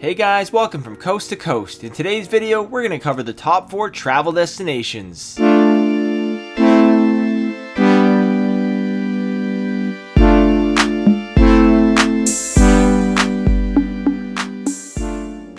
Hey guys, welcome from coast to coast. In today's video, we're going to cover the top 4 travel destinations.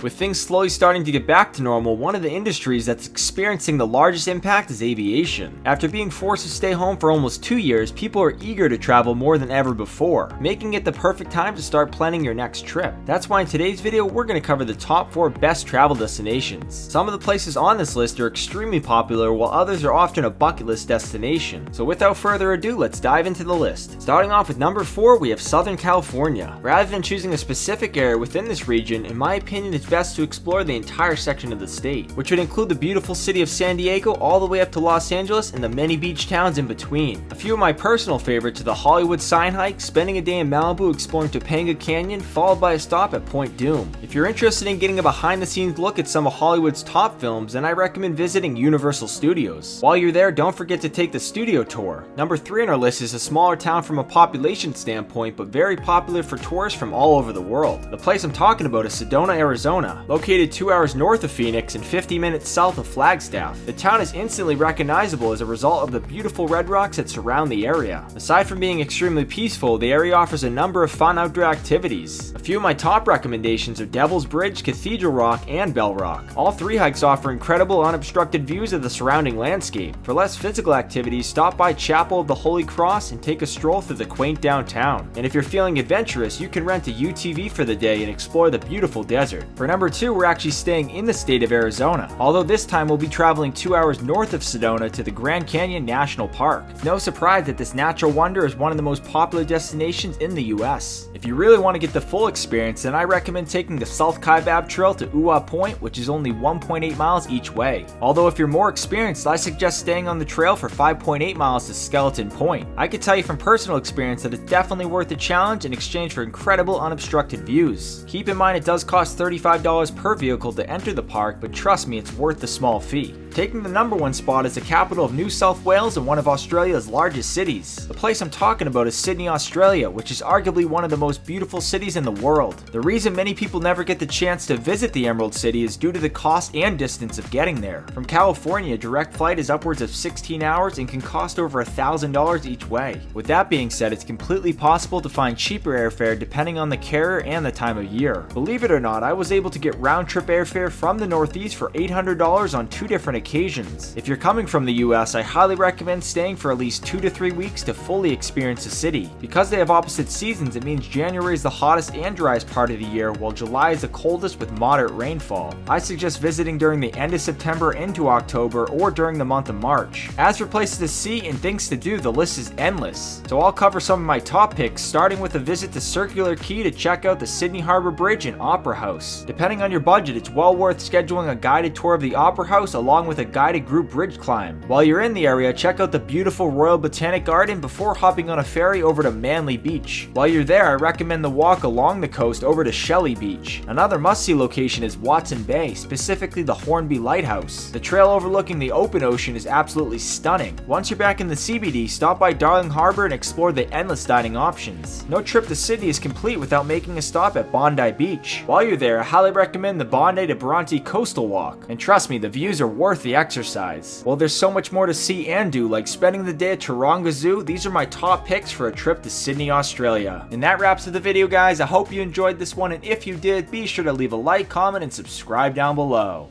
With things slowly starting to get back to normal, one of the industries that's experiencing the largest impact is aviation. After being forced to stay home for almost 2 years, people are eager to travel more than ever before, making it the perfect time to start planning your next trip. That's why in today's video, we're going to cover the top 4 best travel destinations. Some of the places on this list are extremely popular, while others are often a bucket list destination. So without further ado, let's dive into the list. Starting off with number 4, we have Southern California. Rather than choosing a specific area within this region, in my opinion, it's best to explore the entire section of the state, which would include the beautiful city of San Diego all the way up to Los Angeles and the many beach towns in between. A few of my personal favorites are the Hollywood sign hike, spending a day in Malibu exploring Topanga Canyon, followed by a stop at Point Dume. If you're interested in getting a behind the scenes look at some of Hollywood's top films, then I recommend visiting Universal Studios. While you're there, don't forget to take the studio tour. Number 3 on our list is a smaller town from a population standpoint, but very popular for tourists from all over the world. The place I'm talking about is Sedona, Arizona. Located 2 hours north of Phoenix and 50 minutes south of Flagstaff, the town is instantly recognizable as a result of the beautiful red rocks that surround the area. Aside from being extremely peaceful, the area offers a number of fun outdoor activities. A few of my top recommendations are Devil's Bridge, Cathedral Rock, and Bell Rock. All 3 hikes offer incredible unobstructed views of the surrounding landscape. For less physical activities, stop by Chapel of the Holy Cross and take a stroll through the quaint downtown. And if you're feeling adventurous, you can rent a UTV for the day and explore the beautiful desert. For number 2, we're actually staying in the state of Arizona, although this time we'll be traveling 2 hours north of Sedona to the Grand Canyon National Park. No surprise that this natural wonder is one of the most popular destinations in the US. If you really want to get the full experience, then I recommend taking the South Kaibab Trail to Uwa Point, which is only 1.8 miles each way. Although if you're more experienced, I suggest staying on the trail for 5.8 miles to Skeleton Point. I can tell you from personal experience that it's definitely worth the challenge in exchange for incredible unobstructed views. Keep in mind it does cost $35 per vehicle to enter the park, but trust me, it's worth the small fee. Taking the number 1 spot is the capital of New South Wales and one of Australia's largest cities. The place I'm talking about is Sydney, Australia, which is arguably one of the most beautiful cities in the world. The reason many people never get the chance to visit the Emerald City is due to the cost and distance of getting there. From California, a direct flight is upwards of 16 hours and can cost over $1,000 each way. With that being said, it's completely possible to find cheaper airfare depending on the carrier and the time of year. Believe it or not, I was able to get round-trip airfare from the Northeast for $800 on 2 different occasions. If you're coming from the US, I highly recommend staying for at least 2 to 3 weeks to fully experience the city. Because they have opposite seasons, it means January is the hottest and driest part of the year, while July is the coldest with moderate rainfall. I suggest visiting during the end of September into October or during the month of March. As for places to see and things to do, the list is endless. So I'll cover some of my top picks, starting with a visit to Circular Quay to check out the Sydney Harbour Bridge and Opera House. Depending on your budget, it's well worth scheduling a guided tour of the Opera House along with a guided group bridge climb. While you're in the area, check out the beautiful Royal Botanic Garden before hopping on a ferry over to Manly Beach. While you're there, I recommend the walk along the coast over to Shelley Beach. Another must-see location is Watson Bay, specifically the Hornby Lighthouse. The trail overlooking the open ocean is absolutely stunning. Once you're back in the CBD, stop by Darling Harbour and explore the endless dining options. No trip to Sydney is complete without making a stop at Bondi Beach. While you're there, I highly recommend the Bondi to Bronte Coastal Walk. And trust me, the views are worth the exercise. While there's so much more to see and do, like spending the day at Taronga Zoo, these are my top picks for a trip to Sydney, Australia. And that wraps up the video, guys. I hope you enjoyed this one, and if you did, be sure to leave a like, comment, and subscribe down below.